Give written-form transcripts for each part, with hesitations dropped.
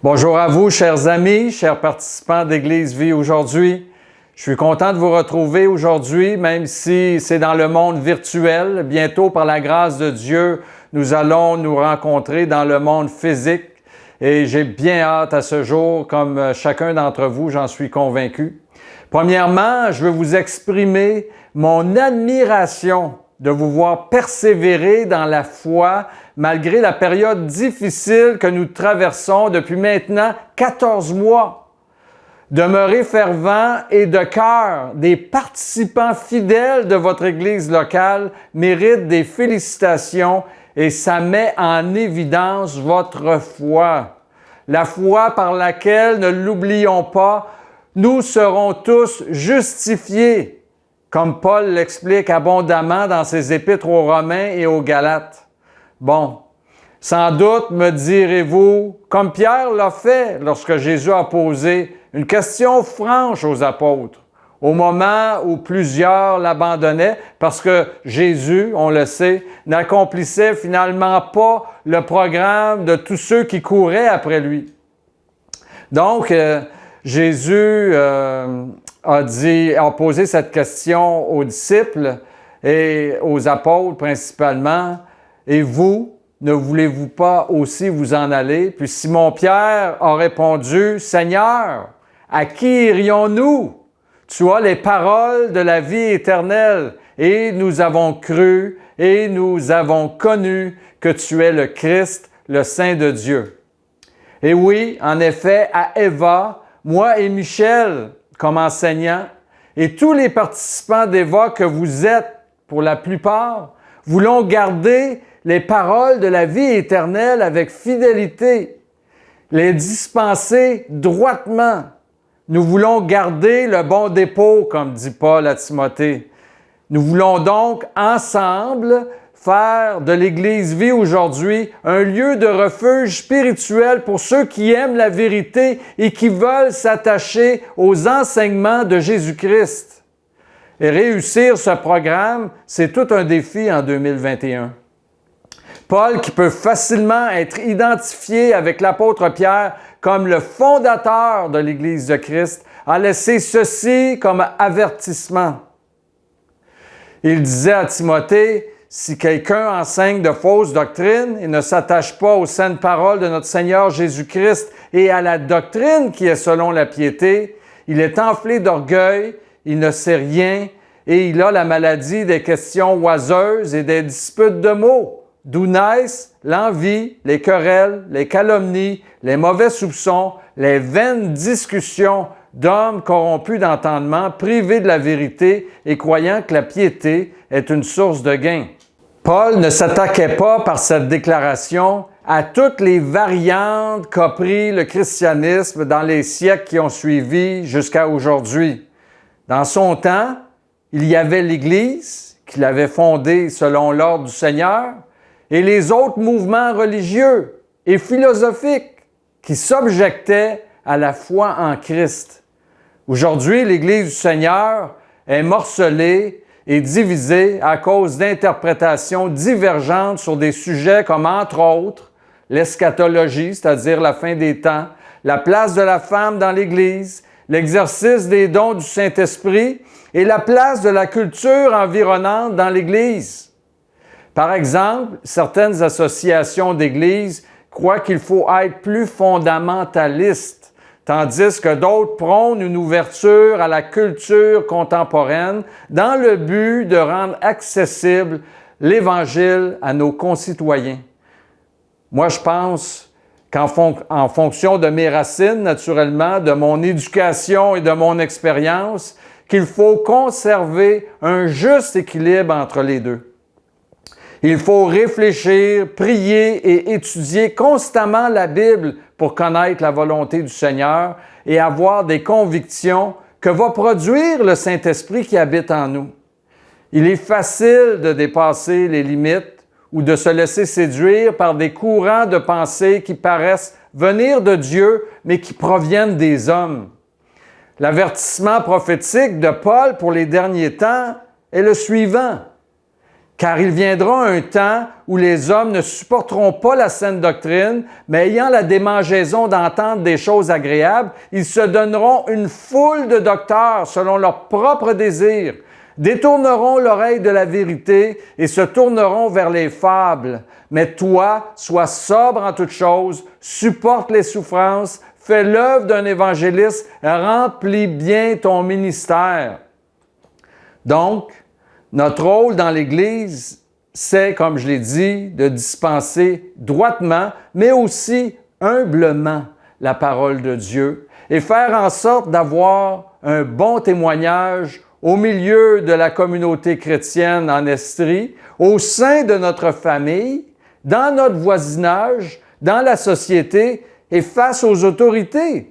Bonjour à vous, chers amis, chers participants d'Église Vie aujourd'hui. Je suis content de vous retrouver aujourd'hui, même si c'est dans le monde virtuel. Bientôt, par la grâce de Dieu, nous allons nous rencontrer dans le monde physique. Et j'ai bien hâte à ce jour, comme chacun d'entre vous, j'en suis convaincu. Premièrement, je veux vous exprimer mon admiration de vous voir persévérer dans la foi malgré la période difficile que nous traversons depuis maintenant 14 mois. Demeurez fervents et de cœur, des participants fidèles de votre Église locale méritent des félicitations et ça met en évidence votre foi. La foi par laquelle, ne l'oublions pas, nous serons tous justifiés, comme Paul l'explique abondamment dans ses épîtres aux Romains et aux Galates. Bon, sans doute me direz-vous, comme Pierre l'a fait lorsque Jésus a posé une question franche aux apôtres, au moment où plusieurs l'abandonnaient, parce que Jésus, on le sait, n'accomplissait finalement pas le programme de tous ceux qui couraient après lui. Donc, Jésus a posé cette question aux disciples et aux apôtres principalement. « Et vous, ne voulez-vous pas aussi vous en aller? » Puis Simon-Pierre a répondu, « Seigneur, à qui irions-nous? Tu as les paroles de la vie éternelle et nous avons cru et nous avons connu que tu es le Christ, le Saint de Dieu. » Et oui, en effet, à Eva, moi et Michel, comme enseignants, et tous les participants d'Eva que vous êtes, pour la plupart, voulons garder les paroles de la vie éternelle avec fidélité, les dispenser droitement. Nous voulons garder le bon dépôt, comme dit Paul à Timothée. Nous voulons donc ensemble faire de l'Église Vie aujourd'hui un lieu de refuge spirituel pour ceux qui aiment la vérité et qui veulent s'attacher aux enseignements de Jésus-Christ. Et réussir ce programme, c'est tout un défi en 2021. Paul, qui peut facilement être identifié avec l'apôtre Pierre comme le fondateur de l'Église de Christ, a laissé ceci comme avertissement. Il disait à Timothée, « Si quelqu'un enseigne de fausses doctrines et ne s'attache pas aux saintes paroles de notre Seigneur Jésus-Christ et à la doctrine qui est selon la piété, il est enflé d'orgueil, il ne sait rien et il a la maladie des questions oiseuses et des disputes de mots. D'où naissent l'envie, les querelles, les calomnies, les mauvais soupçons, les vaines discussions d'hommes corrompus d'entendement, privés de la vérité et croyant que la piété est une source de gain. » Paul ne s'attaquait pas par cette déclaration à toutes les variantes qu'a pris le christianisme dans les siècles qui ont suivi jusqu'à aujourd'hui. Dans son temps, il y avait l'Église qu'il avait fondée selon l'ordre du Seigneur, et les autres mouvements religieux et philosophiques qui s'objectaient à la foi en Christ. Aujourd'hui, l'Église du Seigneur est morcelée et divisée à cause d'interprétations divergentes sur des sujets comme, entre autres, l'eschatologie, c'est-à-dire la fin des temps, la place de la femme dans l'Église, l'exercice des dons du Saint-Esprit et la place de la culture environnante dans l'Église. Par exemple, certaines associations d'Église croient qu'il faut être plus fondamentaliste, tandis que d'autres prônent une ouverture à la culture contemporaine dans le but de rendre accessible l'Évangile à nos concitoyens. Moi, je pense qu'en fonction de mes racines, naturellement, de mon éducation et de mon expérience, qu'il faut conserver un juste équilibre entre les deux. Il faut réfléchir, prier et étudier constamment la Bible pour connaître la volonté du Seigneur et avoir des convictions que va produire le Saint-Esprit qui habite en nous. Il est facile de dépasser les limites ou de se laisser séduire par des courants de pensée qui paraissent venir de Dieu, mais qui proviennent des hommes. L'avertissement prophétique de Paul pour les derniers temps est le suivant. Car il viendra un temps où les hommes ne supporteront pas la saine doctrine, mais ayant la démangeaison d'entendre des choses agréables, ils se donneront une foule de docteurs selon leurs propres désirs, détourneront l'oreille de la vérité et se tourneront vers les fables. Mais toi, sois sobre en toutes choses, supporte les souffrances, fais l'œuvre d'un évangéliste, remplis bien ton ministère. Donc, notre rôle dans l'Église, c'est, comme je l'ai dit, de dispenser droitement, mais aussi humblement la parole de Dieu et faire en sorte d'avoir un bon témoignage au milieu de la communauté chrétienne en Estrie, au sein de notre famille, dans notre voisinage, dans la société et face aux autorités,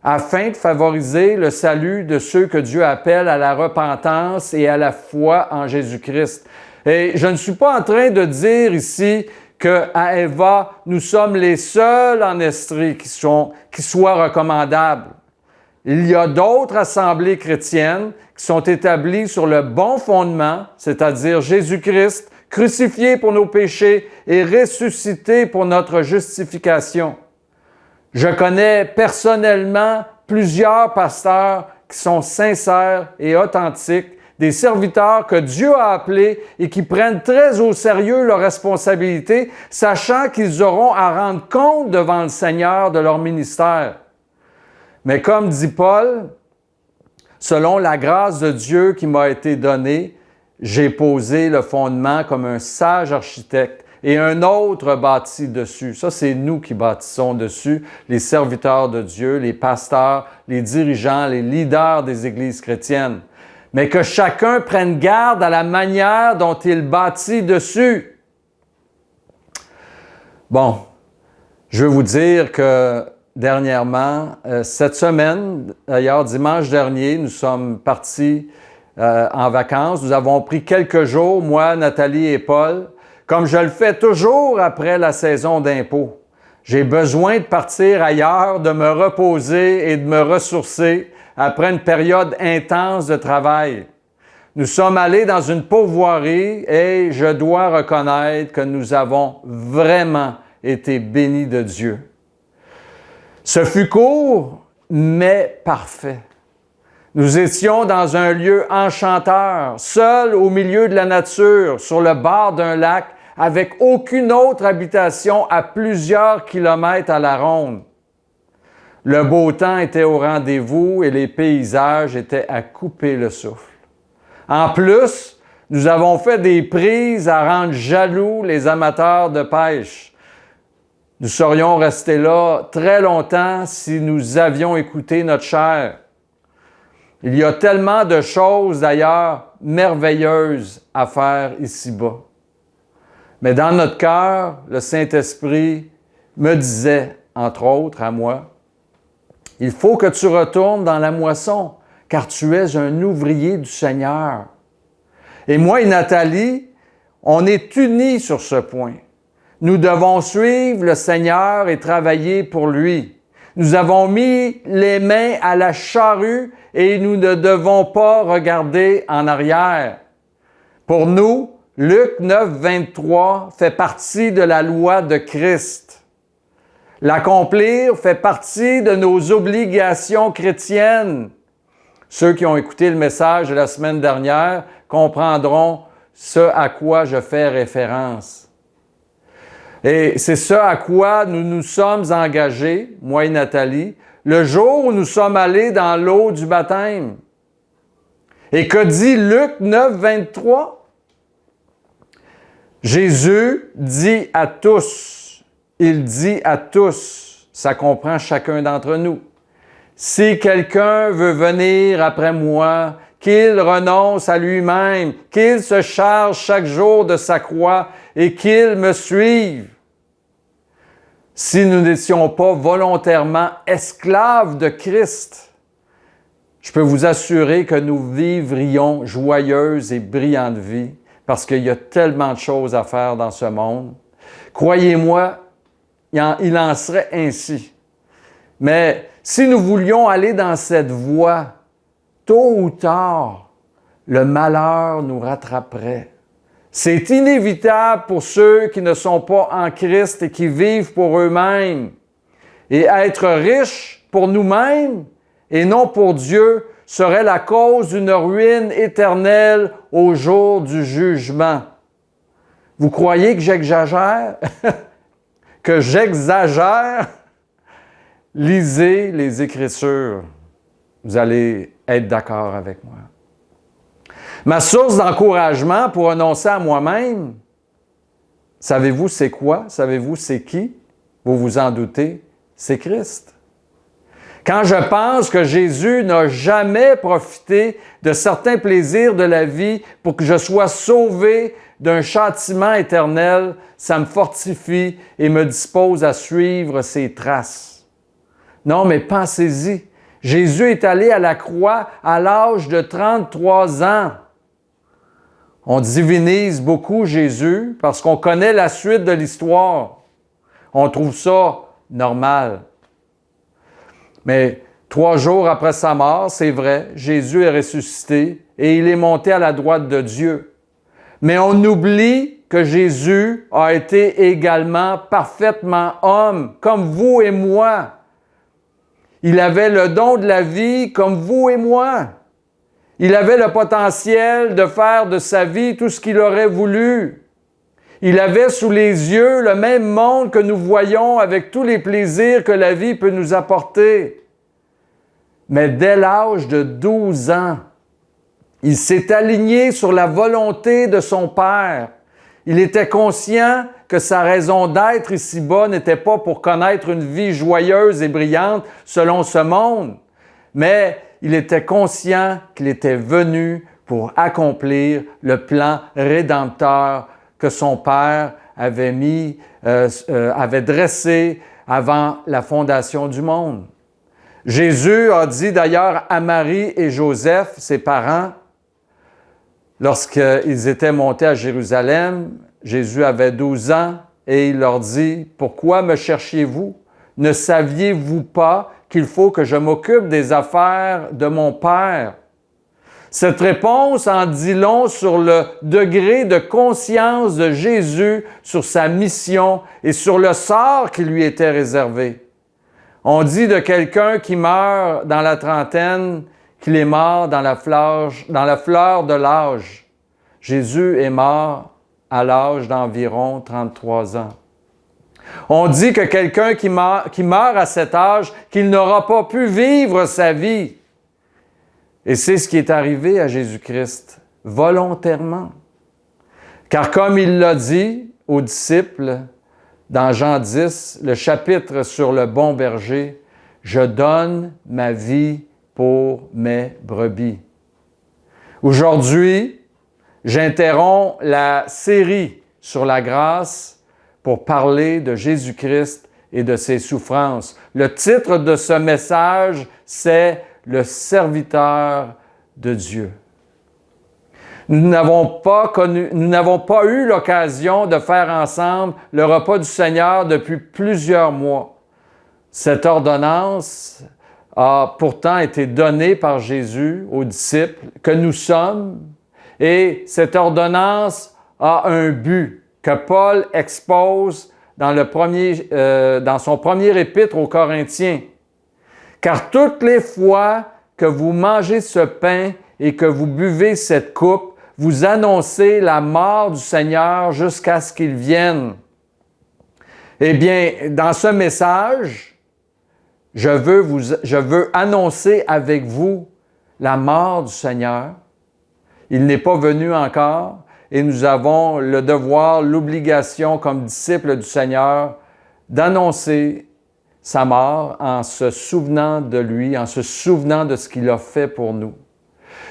afin de favoriser le salut de ceux que Dieu appelle à la repentance et à la foi en Jésus-Christ. Et je ne suis pas en train de dire ici qu'à Eva, nous sommes les seuls en Estrie qui soient recommandables. Il y a d'autres assemblées chrétiennes qui sont établies sur le bon fondement, c'est-à-dire Jésus-Christ, crucifié pour nos péchés et ressuscité pour notre justification. Je connais personnellement plusieurs pasteurs qui sont sincères et authentiques, des serviteurs que Dieu a appelés et qui prennent très au sérieux leurs responsabilités, sachant qu'ils auront à rendre compte devant le Seigneur de leur ministère. Mais comme dit Paul, selon la grâce de Dieu qui m'a été donnée, j'ai posé le fondement comme un sage architecte et un autre bâtit dessus. Ça, c'est nous qui bâtissons dessus, les serviteurs de Dieu, les pasteurs, les dirigeants, les leaders des églises chrétiennes. Mais que chacun prenne garde à la manière dont il bâtit dessus. Bon, je veux vous dire que dernièrement, cette semaine, d'ailleurs dimanche dernier, nous sommes partis en vacances. Nous avons pris quelques jours, moi, Nathalie et Paul, comme je le fais toujours après la saison d'impôts. J'ai besoin de partir ailleurs, de me reposer et de me ressourcer après une période intense de travail. Nous sommes allés dans une pourvoirie et je dois reconnaître que nous avons vraiment été bénis de Dieu. Ce fut court, mais parfait. Nous étions dans un lieu enchanteur, seuls au milieu de la nature, sur le bord d'un lac, avec aucune autre habitation à plusieurs kilomètres à la ronde. Le beau temps était au rendez-vous et les paysages étaient à couper le souffle. En plus, nous avons fait des prises à rendre jaloux les amateurs de pêche. Nous serions restés là très longtemps si nous avions écouté notre chair. Il y a tellement de choses d'ailleurs merveilleuses à faire ici-bas. Mais dans notre cœur, le Saint-Esprit me disait, entre autres à moi, « Il faut que tu retournes dans la moisson, car tu es un ouvrier du Seigneur. » Et moi et Nathalie, on est unis sur ce point. Nous devons suivre le Seigneur et travailler pour lui. Nous avons mis les mains à la charrue et nous ne devons pas regarder en arrière. Pour nous, Luc 9, 23 fait partie de la loi de Christ. L'accomplir fait partie de nos obligations chrétiennes. Ceux qui ont écouté le message de la semaine dernière comprendront ce à quoi je fais référence. Et c'est ce à quoi nous nous sommes engagés, moi et Nathalie, le jour où nous sommes allés dans l'eau du baptême. Et que dit Luc 9, 23? Jésus dit à tous, il dit à tous, ça comprend chacun d'entre nous, « Si quelqu'un veut venir après moi, qu'il renonce à lui-même, qu'il se charge chaque jour de sa croix et qu'il me suive. » Si nous n'étions pas volontairement esclaves de Christ, je peux vous assurer que nous vivrions joyeuse et brillante vie parce qu'il y a tellement de choses à faire dans ce monde. Croyez-moi, il en serait ainsi. Mais si nous voulions aller dans cette voie, tôt ou tard, le malheur nous rattraperait. C'est inévitable pour ceux qui ne sont pas en Christ et qui vivent pour eux-mêmes. Et être riche pour nous-mêmes et non pour Dieu serait la cause d'une ruine éternelle au jour du jugement. Vous croyez que j'exagère? Que j'exagère? Lisez les Écritures. Vous allez être d'accord avec moi. Ma source d'encouragement pour annoncer à moi-même, savez-vous c'est quoi? Savez-vous c'est qui? Vous vous en doutez? C'est Christ. Quand je pense que Jésus n'a jamais profité de certains plaisirs de la vie pour que je sois sauvé d'un châtiment éternel, ça me fortifie et me dispose à suivre ses traces. Non, mais pensez-y. Jésus est allé à la croix à l'âge de 33 ans. On divinise beaucoup Jésus parce qu'on connaît la suite de l'histoire. On trouve ça normal. Mais 3 jours après sa mort, c'est vrai, Jésus est ressuscité et il est monté à la droite de Dieu. Mais on oublie que Jésus a été également parfaitement homme, comme vous et moi. Il avait le don de la vie comme vous et moi. Il avait le potentiel de faire de sa vie tout ce qu'il aurait voulu. Il avait sous les yeux le même monde que nous voyons avec tous les plaisirs que la vie peut nous apporter. Mais dès l'âge de 12 ans, il s'est aligné sur la volonté de son Père. Il était conscient que sa raison d'être ici-bas n'était pas pour connaître une vie joyeuse et brillante selon ce monde, mais il était conscient qu'il était venu pour accomplir le plan rédempteur que son Père avait avait dressé avant la fondation du monde. Jésus a dit d'ailleurs à Marie et Joseph, ses parents, lorsqu'ils étaient montés à Jérusalem, Jésus avait 12 ans et il leur dit, « Pourquoi me cherchiez-vous? Ne saviez-vous pas qu'il faut que je m'occupe des affaires de mon Père? » Cette réponse en dit long sur le degré de conscience de Jésus sur sa mission et sur le sort qui lui était réservé. On dit de quelqu'un qui meurt dans la trentaine qu'il est mort dans la fleur de l'âge. Jésus est mort à l'âge d'environ 33 ans. On dit que quelqu'un qui meurt à cet âge, qu'il n'aura pas pu vivre sa vie. Et c'est ce qui est arrivé à Jésus-Christ, volontairement. Car comme il l'a dit aux disciples, dans Jean 10, le chapitre sur le bon berger, « Je donne ma vie pour mes brebis. » Aujourd'hui, j'interromps la série sur la grâce pour parler de Jésus-Christ et de ses souffrances. Le titre de ce message, c'est « Le serviteur de Dieu ». Nous n'avons pas eu l'occasion de faire ensemble le repas du Seigneur depuis plusieurs mois. Cette ordonnance a pourtant été donnée par Jésus aux disciples que nous sommes, et cette ordonnance a un but que Paul expose dans son premier épître aux Corinthiens. « Car toutes les fois que vous mangez ce pain et que vous buvez cette coupe, vous annoncez la mort du Seigneur jusqu'à ce qu'il vienne. » Eh bien, dans ce message, je veux annoncer avec vous la mort du Seigneur. Il n'est pas venu encore et nous avons le devoir, l'obligation comme disciples du Seigneur d'annoncer sa mort en se souvenant de lui, en se souvenant de ce qu'il a fait pour nous.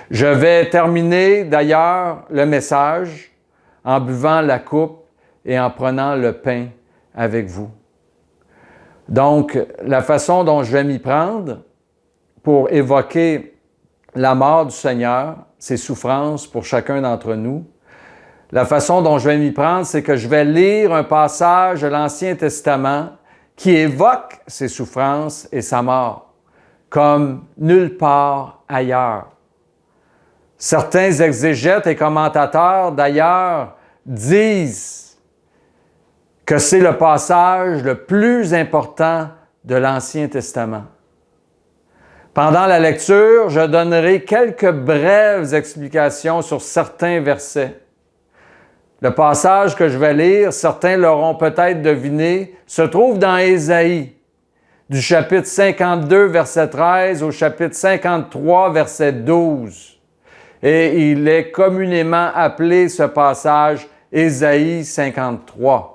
Je vais terminer d'ailleurs le message en buvant la coupe et en prenant le pain avec vous. Donc, la façon dont je vais m'y prendre pour évoquer la mort du Seigneur, ses souffrances pour chacun d'entre nous, la façon dont je vais m'y prendre, c'est que je vais lire un passage de l'Ancien Testament qui évoque ses souffrances et sa mort, comme nulle part ailleurs. Certains exégètes et commentateurs, d'ailleurs, disent que c'est le passage le plus important de l'Ancien Testament. Pendant la lecture, je donnerai quelques brèves explications sur certains versets. Le passage que je vais lire, certains l'auront peut-être deviné, se trouve dans Ésaïe, du chapitre 52, verset 13 au chapitre 53, verset 12. Et il est communément appelé, ce passage, Ésaïe 53.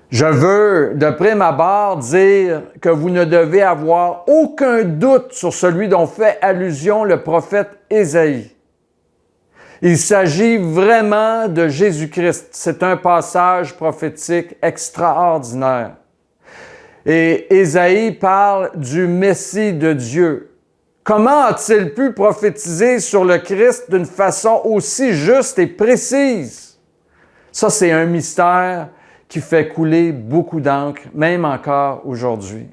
Je veux, de prime abord, dire que vous ne devez avoir aucun doute sur celui dont fait allusion le prophète Ésaïe. Il s'agit vraiment de Jésus-Christ. C'est un passage prophétique extraordinaire. Et Ésaïe parle du Messie de Dieu. Comment a-t-il pu prophétiser sur le Christ d'une façon aussi juste et précise? Ça, c'est un mystère qui fait couler beaucoup d'encre, même encore aujourd'hui.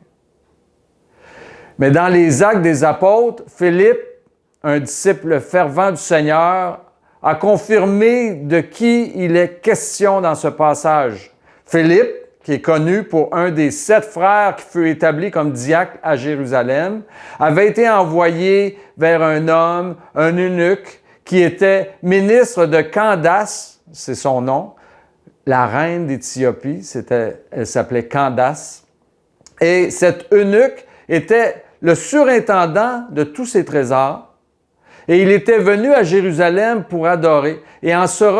Mais dans les Actes des Apôtres, Philippe, un disciple fervent du Seigneur, a confirmé de qui il est question dans ce passage. Philippe, qui est connu pour un des 7 frères qui fut établi comme diacre à Jérusalem, avait été envoyé vers un homme, un eunuque, qui était ministre de Candace, c'est son nom, la reine d'Éthiopie, elle s'appelait Candace, et cet eunuque était le surintendant de tous ses trésors, et il était venu à Jérusalem pour adorer, et en s'en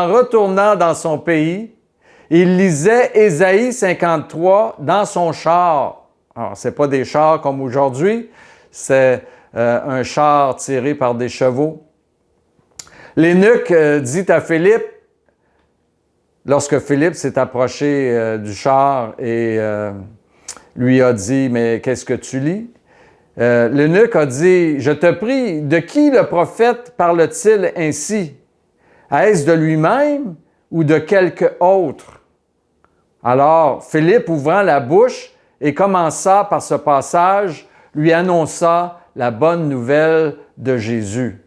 retournant dans son pays, il lisait Ésaïe 53 dans son char. Alors, ce n'est pas des chars comme aujourd'hui, c'est un char tiré par des chevaux. L'eunuque dit à Philippe, lorsque Philippe s'est approché du char et lui a dit « Mais qu'est-ce que tu lis? » L'eunuque a dit « Je te prie, de qui le prophète parle-t-il ainsi? Est-ce de lui-même ou de quelque autre? » Alors, Philippe, ouvrant la bouche et commença par ce passage, lui annonça la bonne nouvelle de Jésus.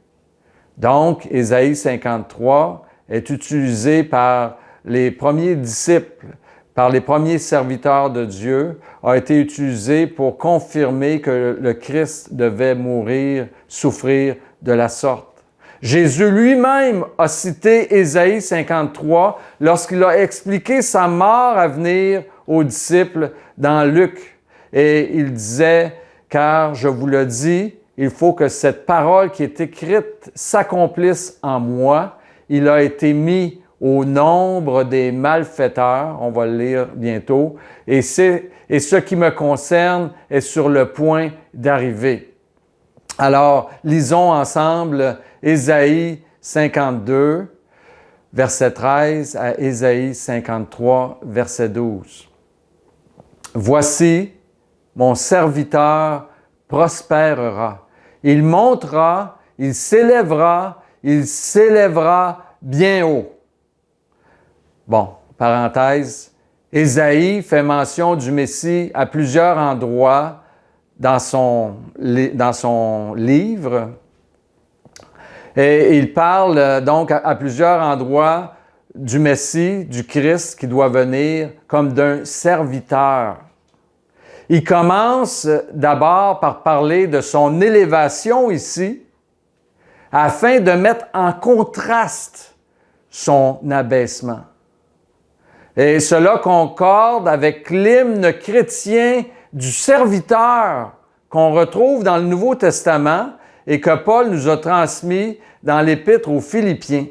Donc, Ésaïe 53 est utilisé par les premiers disciples, par les premiers serviteurs de Dieu, a été utilisé pour confirmer que le Christ devait mourir, souffrir de la sorte. Jésus lui-même a cité Ésaïe 53 lorsqu'il a expliqué sa mort à venir aux disciples dans Luc. Et il disait, « Car je vous le dis, il faut que cette parole qui est écrite s'accomplisse en moi. Il a été mis au nombre des malfaiteurs. » On va le lire bientôt. Et ce qui me concerne est sur le point d'arriver. Alors, lisons ensemble Ésaïe 52, verset 13 à Ésaïe 53, verset 12. « Voici, mon serviteur prospérera. Il montera, il s'élèvera bien haut. » Bon, parenthèse, Ésaïe fait mention du Messie à plusieurs endroits dans son livre. Et il parle donc à plusieurs endroits du Messie, du Christ qui doit venir comme d'un serviteur. Il commence d'abord par parler de son élévation ici, afin de mettre en contraste son abaissement. Et cela concorde avec l'hymne chrétien du serviteur qu'on retrouve dans le Nouveau Testament et que Paul nous a transmis dans l'Épître aux Philippiens.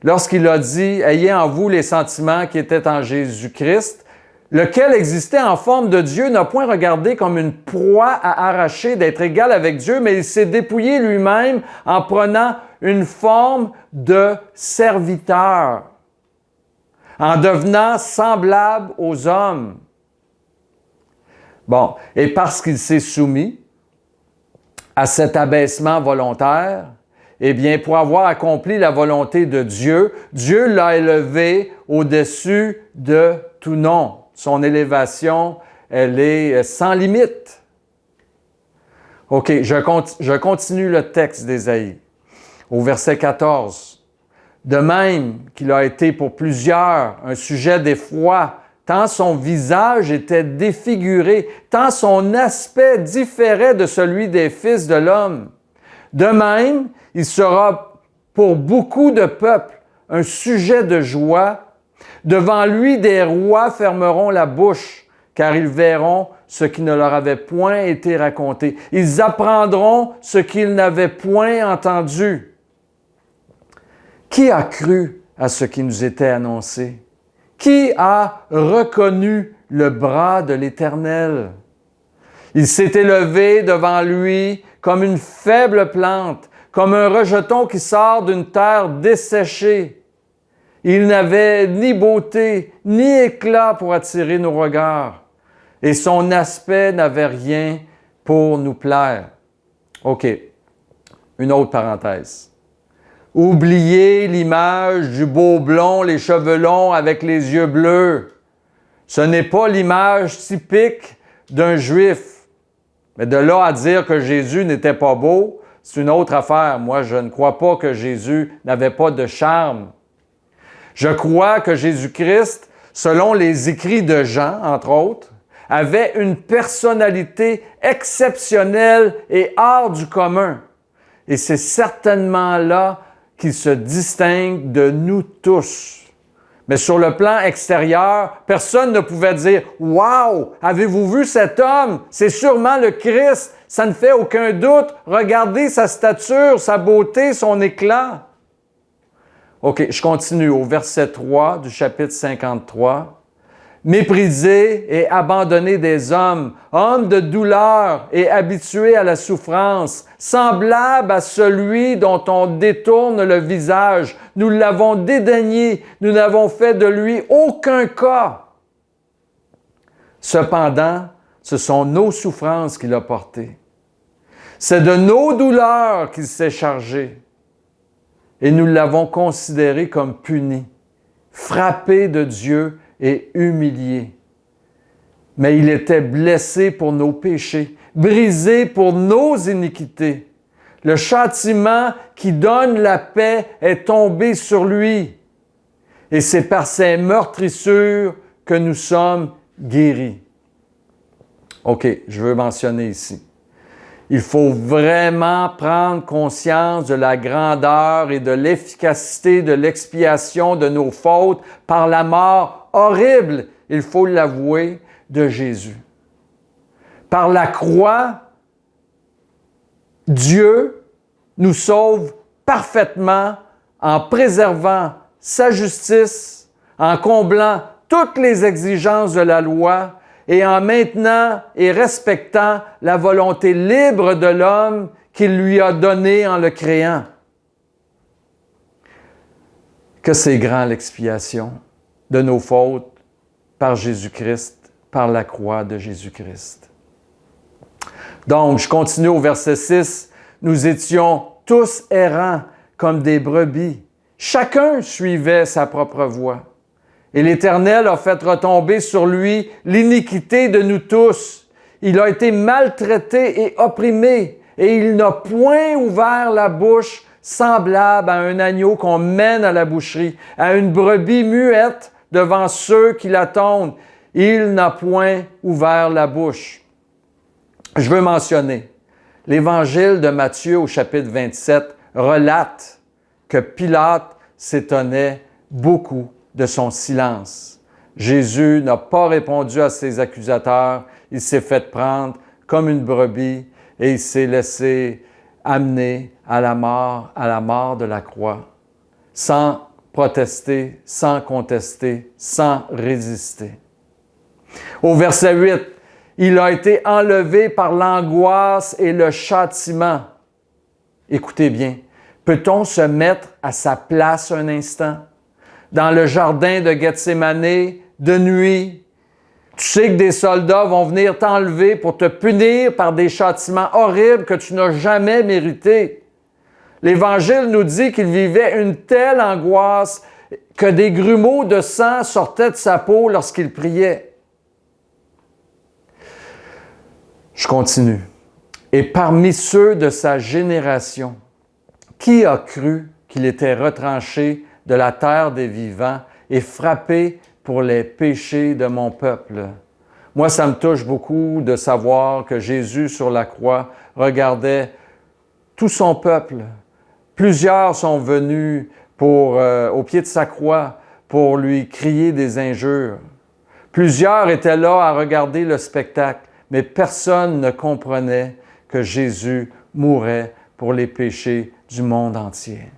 Lorsqu'il a dit « Ayez en vous les sentiments qui étaient en Jésus-Christ », lequel existait en forme de Dieu, n'a point regardé comme une proie à arracher d'être égal avec Dieu, mais il s'est dépouillé lui-même en prenant une forme de serviteur, en devenant semblable aux hommes. Bon, et parce qu'il s'est soumis à cet abaissement volontaire, eh bien, pour avoir accompli la volonté de Dieu, Dieu l'a élevé au-dessus de tout nom. Son élévation, elle est sans limite. OK, je continue le texte d'Ésaïe. Au verset 14, de même qu'il a été pour plusieurs un sujet d'effroi, tant son visage était défiguré, tant son aspect différait de celui des fils de l'homme. De même, il sera pour beaucoup de peuples un sujet de joie. Devant lui, des rois fermeront la bouche, car ils verront ce qui ne leur avait point été raconté. Ils apprendront ce qu'ils n'avaient point entendu. Qui a cru à ce qui nous était annoncé? Qui a reconnu le bras de l'Éternel? Il s'est élevé devant lui comme une faible plante, comme un rejeton qui sort d'une terre desséchée. Il n'avait ni beauté, ni éclat pour attirer nos regards, et son aspect n'avait rien pour nous plaire. OK, une autre parenthèse. Oubliez l'image du beau blond, les cheveux longs avec les yeux bleus. Ce n'est pas l'image typique d'un Juif. Mais de là à dire que Jésus n'était pas beau, c'est une autre affaire. Moi, je ne crois pas que Jésus n'avait pas de charme. Je crois que Jésus-Christ, selon les écrits de Jean, entre autres, avait une personnalité exceptionnelle et hors du commun. Et c'est certainement là qu'il se distingue de nous tous. Mais sur le plan extérieur, personne ne pouvait dire « Wow! Avez-vous vu cet homme? C'est sûrement le Christ! Ça ne fait aucun doute! Regardez sa stature, sa beauté, son éclat! » OK, je continue au verset 3 du chapitre 53. Méprisé et abandonné des hommes, homme de douleur et habitué à la souffrance, semblable à celui dont on détourne le visage. Nous l'avons dédaigné, nous n'avons fait de lui aucun cas. Cependant, ce sont nos souffrances qu'il a portées. C'est de nos douleurs qu'il s'est chargé. Et nous l'avons considéré comme puni, frappé de Dieu et humilié. Mais il était blessé pour nos péchés, brisé pour nos iniquités. Le châtiment qui donne la paix est tombé sur lui. Et c'est par ses meurtrissures que nous sommes guéris. OK, je veux mentionner ici. Il faut vraiment prendre conscience de la grandeur et de l'efficacité de l'expiation de nos fautes par la mort horrible, il faut l'avouer, de Jésus. Par la croix, Dieu nous sauve parfaitement en préservant sa justice, en comblant toutes les exigences de la loi et en maintenant et respectant la volonté libre de l'homme qu'il lui a donnée en le créant. Que c'est grand l'expiation de nos fautes par Jésus-Christ, par la croix de Jésus-Christ. Donc, je continue au verset 6. Nous étions tous errants comme des brebis. Chacun suivait sa propre voie. Et l'Éternel a fait retomber sur lui l'iniquité de nous tous. Il a été maltraité et opprimé, et il n'a point ouvert la bouche, semblable à un agneau qu'on mène à la boucherie, à une brebis muette devant ceux qui l'attendent. Il n'a point ouvert la bouche. Je veux mentionner, l'Évangile de Matthieu au chapitre 27 relate que Pilate s'étonnait beaucoup de son silence. Jésus n'a pas répondu à ses accusateurs, il s'est fait prendre comme une brebis et il s'est laissé amener à la mort de la croix, sans protester, sans contester, sans résister. Au verset 8, il a été enlevé par l'angoisse et le châtiment. Écoutez bien, peut-on se mettre à sa place un instant? Dans le jardin de Gethsémane, de nuit, tu sais que des soldats vont venir t'enlever pour te punir par des châtiments horribles que tu n'as jamais mérités. L'Évangile nous dit qu'il vivait une telle angoisse que des grumeaux de sang sortaient de sa peau lorsqu'il priait. Je continue. Et parmi ceux de sa génération, Qui a cru qu'il était retranché de la terre des vivants et frappé pour les péchés de mon peuple? Moi, ça me touche beaucoup de savoir que Jésus, sur la croix, regardait tout son peuple. Plusieurs sont venus au pied de sa croix pour lui crier des injures. Plusieurs étaient là à regarder le spectacle, mais personne ne comprenait que Jésus mourait pour les péchés du monde entier.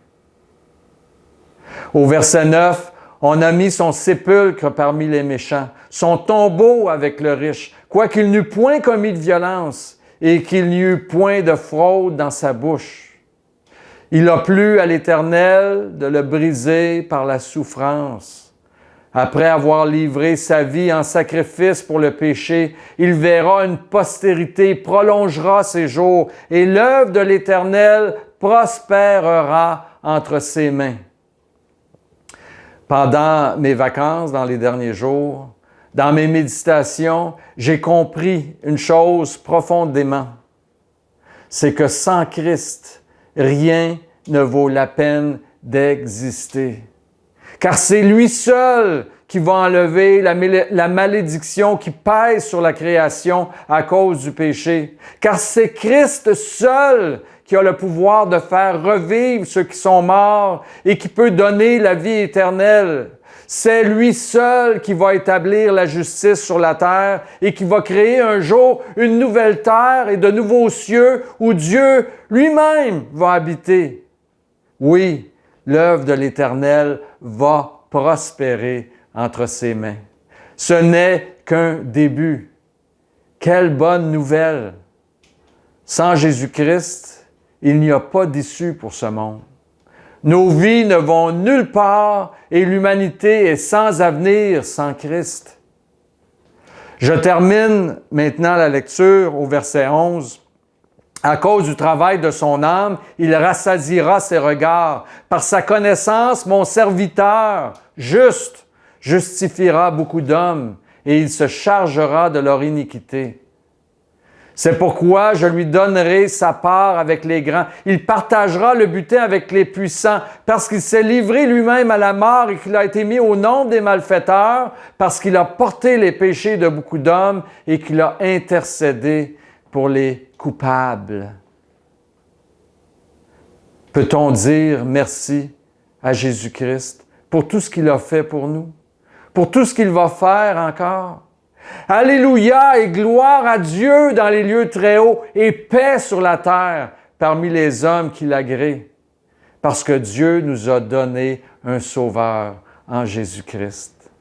Au verset 9, on a mis son sépulcre parmi les méchants, son tombeau avec le riche, quoiqu'il n'eût point commis de violence et qu'il n'y eût point de fraude dans sa bouche. Il a plu à l'Éternel de le briser par la souffrance. Après avoir livré sa vie en sacrifice pour le péché, il verra une postérité, prolongera ses jours, et l'œuvre de l'Éternel prospérera entre ses mains. Pendant mes vacances, dans les derniers jours, dans mes méditations, j'ai compris une chose profondément. C'est que sans Christ, rien ne vaut la peine d'exister. Car c'est lui seul qui va enlever la malédiction qui pèse sur la création à cause du péché. Car c'est Christ seul qui a le pouvoir de faire revivre ceux qui sont morts et qui peut donner la vie éternelle. C'est lui seul qui va établir la justice sur la terre et qui va créer un jour une nouvelle terre et de nouveaux cieux où Dieu lui-même va habiter. Oui, l'œuvre de l'Éternel va prospérer entre ses mains. Ce n'est qu'un début. Quelle bonne nouvelle! Sans Jésus-Christ, il n'y a pas d'issue pour ce monde. Nos vies ne vont nulle part et l'humanité est sans avenir sans Christ. Je termine maintenant la lecture au verset 11. À cause du travail de son âme, il rassasiera ses regards. Par sa connaissance, mon serviteur, juste, justifiera beaucoup d'hommes et il se chargera de leur iniquité. C'est pourquoi je lui donnerai sa part avec les grands. Il partagera le butin avec les puissants, parce qu'il s'est livré lui-même à la mort et qu'il a été mis au nombre des malfaiteurs, parce qu'il a porté les péchés de beaucoup d'hommes et qu'il a intercédé pour les coupables. Peut-on dire merci à Jésus-Christ pour tout ce qu'il a fait pour nous, pour tout ce qu'il va faire encore? Alléluia et gloire à Dieu dans les lieux très hauts et paix sur la terre parmi les hommes qui l'agréent, parce que Dieu nous a donné un Sauveur en Jésus-Christ.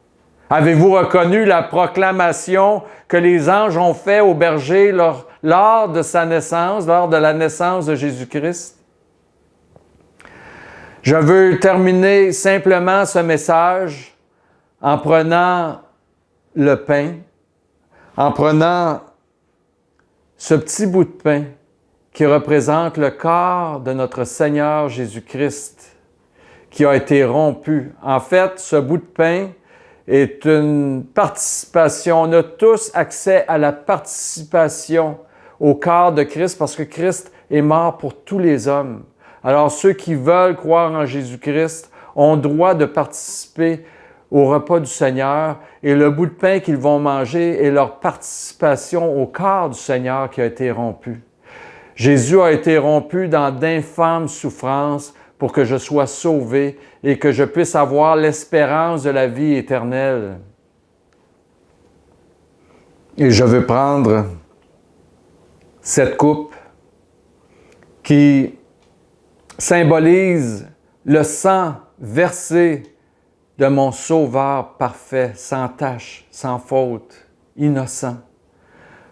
Avez-vous reconnu la proclamation que les anges ont faite au berger lors de sa naissance, lors de la naissance de Jésus-Christ? Je veux terminer simplement ce message en prenant le pain, en prenant ce petit bout de pain qui représente le corps de notre Seigneur Jésus-Christ qui a été rompu. En fait, ce bout de pain est une participation. On a tous accès à la participation au corps de Christ parce que Christ est mort pour tous les hommes. Alors, ceux qui veulent croire en Jésus-Christ ont droit de participer au repas du Seigneur et le bout de pain qu'ils vont manger est leur participation au corps du Seigneur qui a été rompu. Jésus a été rompu dans d'infâmes souffrances pour que je sois sauvé et que je puisse avoir l'espérance de la vie éternelle. Et je veux prendre cette coupe qui symbolise le sang versé de mon Sauveur parfait, sans tache, sans faute, innocent.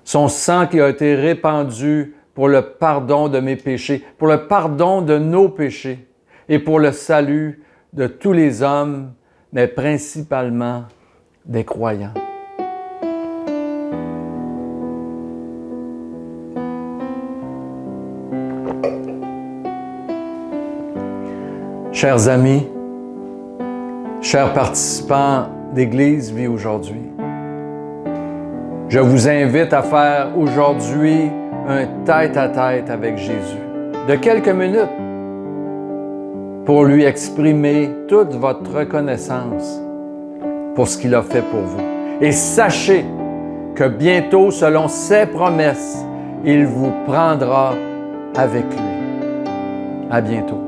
Son sang qui a été répandu pour le pardon de mes péchés, pour le pardon de nos péchés et pour le salut de tous les hommes, mais principalement des croyants. Chers amis, chers participants d'Église Vie aujourd'hui, je vous invite à faire aujourd'hui un tête-à-tête avec Jésus de quelques minutes. pour lui exprimer toute votre reconnaissance pour ce qu'il a fait pour vous. Et sachez que bientôt, selon ses promesses, il vous prendra avec lui. À bientôt.